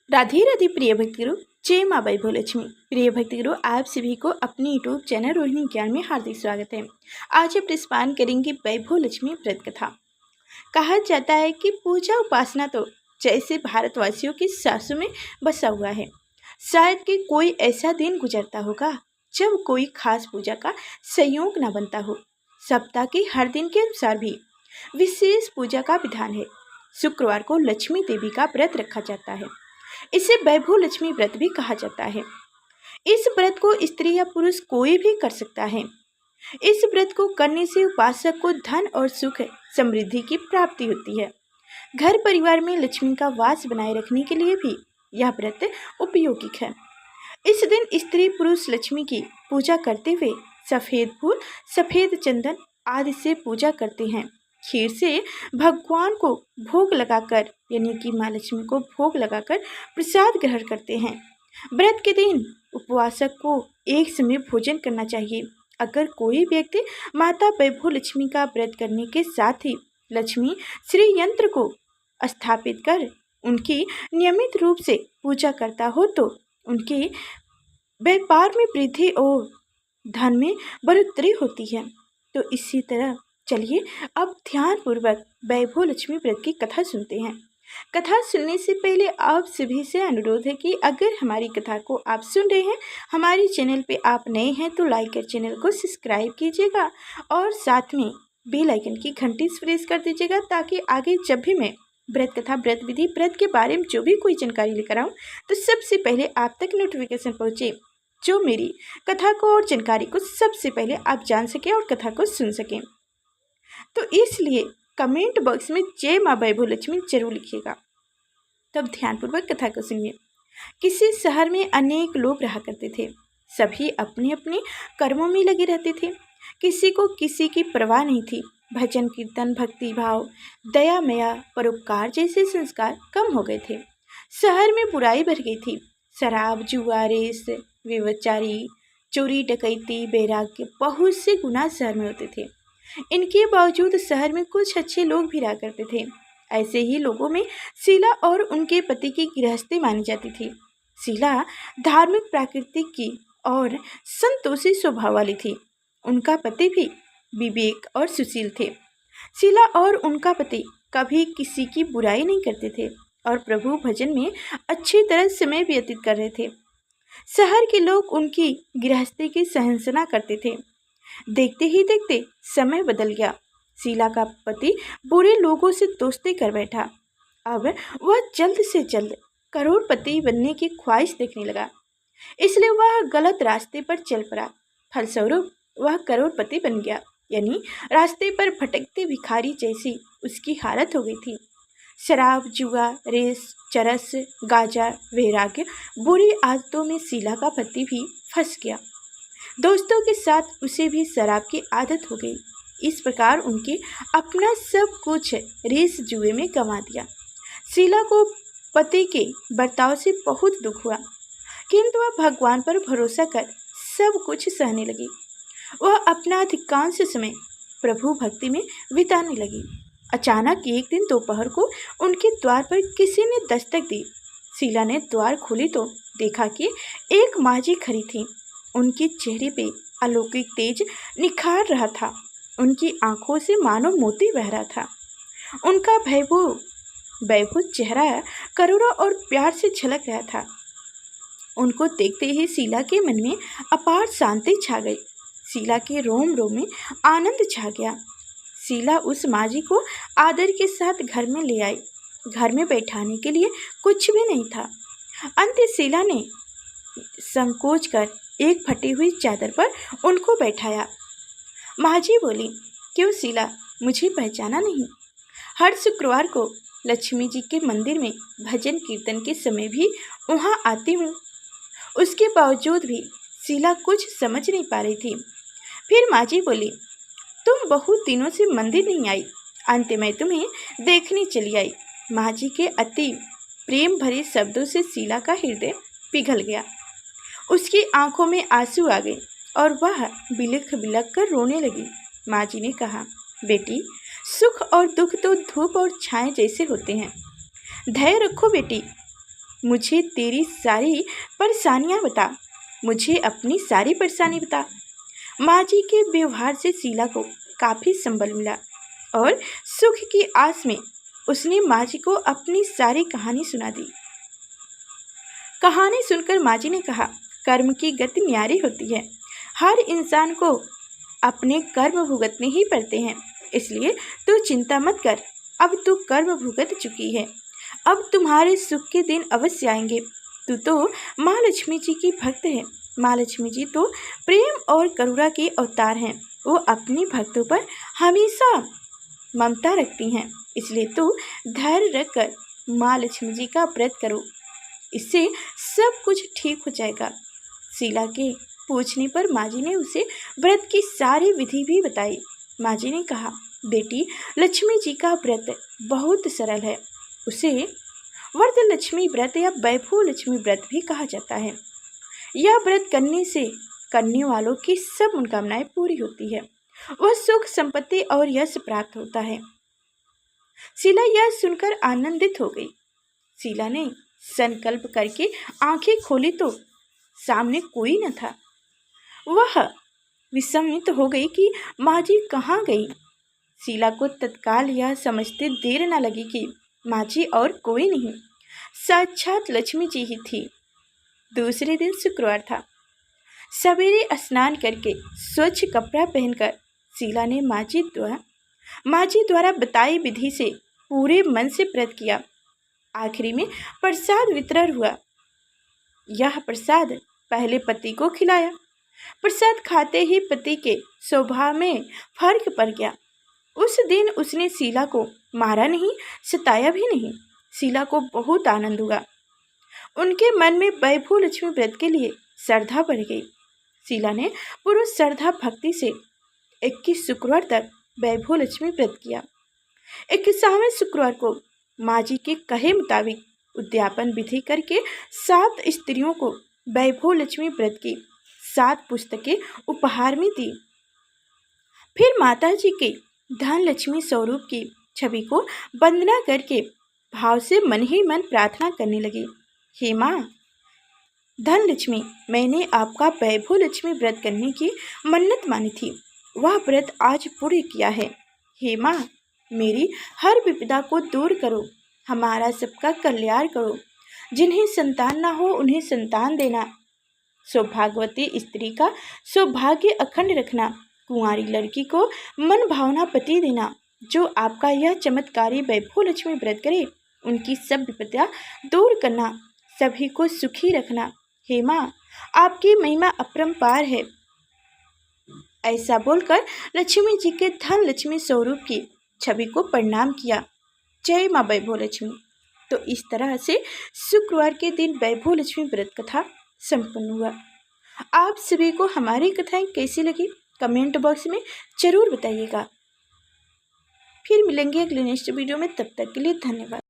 राधे राधे प्रिय भक्तगुरु, जय माँ वैभवलक्ष्मी। प्रिय भक्तगुरु, आप सभी को अपने यूट्यूब चैनल रोहिणी ज्ञान में हार्दिक स्वागत है। आज हम प्रस्पान करेंगे वैभवलक्ष्मी व्रत कथा। कहा जाता है कि पूजा उपासना तो जैसे भारतवासियों की सांसों में बसा हुआ है। शायद कि कोई ऐसा दिन गुजरता होगा जब कोई खास पूजा का संयोग न बनता हो। सप्ताह के हर दिन के अनुसार भी विशेष पूजा का विधान है। शुक्रवार को लक्ष्मी देवी का व्रत रखा जाता है। इसे वैभवलक्ष्मी व्रत भी कहा जाता है। इस व्रत को स्त्री या पुरुष कोई भी कर सकता है। इस व्रत को करने से उपासक को धन और सुख समृद्धि की प्राप्ति होती है। घर परिवार में लक्ष्मी का वास बनाए रखने के लिए भी यह व्रत उपयोगी है। इस दिन स्त्री पुरुष लक्ष्मी की पूजा करते हुए सफेद फूल, सफेद चंदन आदि से पूजा करते हैं। खीर से भगवान को भोग लगाकर यानी कि माँ लक्ष्मी को भोग लगाकर प्रसाद ग्रहण करते हैं। व्रत के दिन उपवासक को एक समय भोजन करना चाहिए। अगर कोई व्यक्ति माता वैभवलक्ष्मी का व्रत करने के साथ ही लक्ष्मी श्री यंत्र को स्थापित कर उनकी नियमित रूप से पूजा करता हो तो उनके व्यापार में वृद्धि और धन में बढ़ोतरी होती है। तो इसी तरह चलिए अब ध्यानपूर्वक वैभवलक्ष्मी व्रत की कथा सुनते हैं। कथा सुनने से पहले आप सभी से अनुरोध है कि अगर हमारी कथा को आप सुन रहे हैं, हमारे चैनल पे आप नए हैं तो लाइक कर चैनल को सब्सक्राइब कीजिएगा और साथ में बेल आइकन की घंटी प्रेस कर दीजिएगा ताकि आगे जब भी मैं व्रत कथा, व्रत विधि, व्रत के बारे में जो भी कोई जानकारी लेकर आऊँ तो सबसे पहले आप तक नोटिफिकेशन पहुँचे, जो मेरी कथा को और जानकारी को सबसे पहले आप जान सकें और कथा को सुन सकें। तो इसलिए कमेंट बॉक्स में जय माँ वैभवलक्ष्मी जरूर लिखिएगा। तब ध्यानपूर्वक कथा को सुनिए। किसी शहर में अनेक लोग रहा करते थे। सभी अपने अपने कर्मों में लगे रहते थे। किसी को किसी की परवाह नहीं थी। भजन कीर्तन, भक्ति भाव, दया मया, परोपकार जैसे संस्कार कम हो गए थे। शहर में बुराई बढ़ गई थी। शराब, जुआ, रेस, व्यभिचारी, चोरी, डकैती, वैराग्य, बहुत से गुनाह शहर में होते थे। इनके बावजूद शहर में कुछ अच्छे लोग भी रहा करते थे। ऐसे ही लोगों में शीला और उनके पति की गृहस्थी मानी जाती थी। शीला धार्मिक प्रकृति की और संतोषी स्वभाव वाली थी। उनका पति भी विवेक और सुशील थे। शीला और उनका पति कभी किसी की बुराई नहीं करते थे और प्रभु भजन में अच्छी तरह समय व्यतीत कर रहे थे। शहर के लोग उनकी गृहस्थी की सराहना करते थे। देखते ही देखते समय बदल गया। शीला का पति बुरे लोगों से दोस्ती कर बैठा। अब वह जल्द से जल्द करोड़पति बनने की ख्वाहिश देखने लगा, इसलिए वह गलत रास्ते पर चल पड़ा। फलस्वरूप वह करोड़पति बन गया, यानी रास्ते पर भटकते भिखारी जैसी उसकी हालत हो गई थी। शराब, जुआ, रेस, चरस, गांजा, वैराग्य, बुरी आदतों में शीला का पति भी फंस गया। दोस्तों के साथ उसे भी शराब की आदत हो गई। इस प्रकार उनके अपना सब कुछ रेस जुए में गंवा दिया। शीला को पति के बर्ताव से बहुत दुख हुआ, किंतु वह भगवान पर भरोसा कर सब कुछ सहने लगी। वह अपना अधिकांश समय प्रभु भक्ति में बिताने लगी। अचानक एक दिन दोपहर को उनके द्वार पर किसी ने दस्तक दी। शीला ने द्वार खोली तो देखा कि एक माँझी खड़ी थी। उनके चेहरे पे अलौकिक तेज निखार रहा था। उनकी आंखों से मानो मोती बह रहा था। उनका वैभव चेहरा करुणा और प्यार से झलक रहा था। उनको देखते ही शीला के मन में अपार शांति छा गई। शीला के रोम रोम में आनंद छा गया। शीला उस माँझी को आदर के साथ घर में ले आई। घर में बैठाने के लिए कुछ भी नहीं था। अंत शीला ने संकोच कर एक फटी हुई चादर पर उनको बैठाया। माँझी बोली, क्यों शीला, मुझे पहचाना नहीं? हर शुक्रवार को लक्ष्मी जी के मंदिर में भजन कीर्तन के समय भी वहाँ आती हूँ। उसके बावजूद भी शीला कुछ समझ नहीं पा रही थी। फिर माँझी बोली, तुम बहुत दिनों से मंदिर नहीं आई, अंत में तुम्हें देखने चली आई। माँझी के अति प्रेम भरे शब्दों से शीला का हृदय पिघल गया। उसकी आंखों में आंसू आ गए और वह बिलख बिलख कर रोने लगी। माँझी ने कहा, बेटी, सुख और दुख तो धूप और छाए जैसे होते हैं। धैर्य रखो बेटी, मुझे तेरी सारी परेशानियां बता, मुझे अपनी सारी परेशानी बता। माँ जी के व्यवहार से शीला को काफ़ी संबल मिला और सुख की आस में उसने माँ जी को अपनी सारी कहानी सुना दी। कहानी सुनकर माँ जी ने कहा, कर्म की गति न्यारी होती है। हर इंसान को अपने कर्म भुगतने ही पड़ते हैं, इसलिए तू चिंता मत कर। अब तू कर्म भुगत चुकी है, अब तुम्हारे सुख के दिन अवश्य आएंगे। तू तो माँ लक्ष्मी जी की भक्त है। माँ लक्ष्मी जी तो प्रेम और करुणा के अवतार हैं। वो अपने भक्तों पर हमेशा ममता रखती हैं, इसलिए तू धैर्य रखकर माँ लक्ष्मी जी का व्रत करो, इससे सब कुछ ठीक हो जाएगा। शीला के पूछने पर माँ जी ने उसे व्रत की सारी विधि भी बताई। माँ जी ने कहा, बेटी, लक्ष्मी जी का व्रत बहुत सरल है। उसे वरदलक्ष्मी व्रत या वैभव लक्ष्मी व्रत भी कहा जाता है। यह व्रत करने से करने वालों की सब मनोकामनाएं पूरी होती है। वह सुख, संपत्ति और यश प्राप्त होता है। शीला यह सुनकर आनंदित हो गई। शीला ने संकल्प करके आंखें खोली तो सामने कोई न था। वह विस्मित हो गई कि माँ जी कहाँ गई। शीला को तत्काल यह समझते देर न लगी कि माँ जी और कोई नहीं, साक्षात लक्ष्मी जी ही थी। दूसरे दिन शुक्रवार था। सवेरे स्नान करके स्वच्छ कपड़ा पहनकर शीला ने माँ जी द्वारा बताई विधि से पूरे मन से व्रत किया। आखिरी में प्रसाद वितरण हुआ। यह प्रसाद पहले पति को खिलाया। प्रसाद खाते ही पति के स्वभाव में फर्क पड़ गया। उस दिन उसने शीला को मारा नहीं, सताया भी नहीं। शीला को बहुत आनंद हुआ। उनके मन में वैभव लक्ष्मी व्रत के लिए श्रद्धा बढ़ गई। शीला ने पूर्ण श्रद्धा भक्ति से 21 शुक्रवार तक वैभव लक्ष्मी व्रत किया। 21वें शुक्रवार को माँ जी के कहे मुताबिक उद्यापन विधि करके 7 स्त्रियों को वैभव लक्ष्मी व्रत की 7 पुस्तकें उपहार में दी। फिर माता जी के धन लक्ष्मी स्वरूप की छवि को वंदना करके भाव से मन ही मन प्रार्थना करने लगी। हे माँ धन लक्ष्मी, मैंने आपका वैभव लक्ष्मी व्रत करने की मन्नत मानी थी, वह व्रत आज पूरी किया है। हे माँ, मेरी हर विपदा को दूर करो, हमारा सबका कल्याण करो। जिन्हें संतान ना हो उन्हें संतान देना, सौभाग्यवती स्त्री का सौभाग्य अखंड रखना, कुंवारी लड़की को मन भावना पति देना। जो आपका यह चमत्कारी वैभव लक्ष्मी व्रत करे उनकी सब विपदा दूर करना, सभी को सुखी रखना। हे माँ, आपकी महिमा अपरंपार है। ऐसा बोलकर लक्ष्मी जी के धन लक्ष्मी स्वरूप की छवि को प्रणाम किया। जय माँ वैभव लक्ष्मी। तो इस तरह से शुक्रवार के दिन वैभव लक्ष्मी व्रत कथा संपन्न हुआ। आप सभी को हमारी कथाएं कैसी लगी कमेंट बॉक्स में जरूर बताइएगा। फिर मिलेंगे अगले नेक्स्ट वीडियो में, तब तक के लिए धन्यवाद।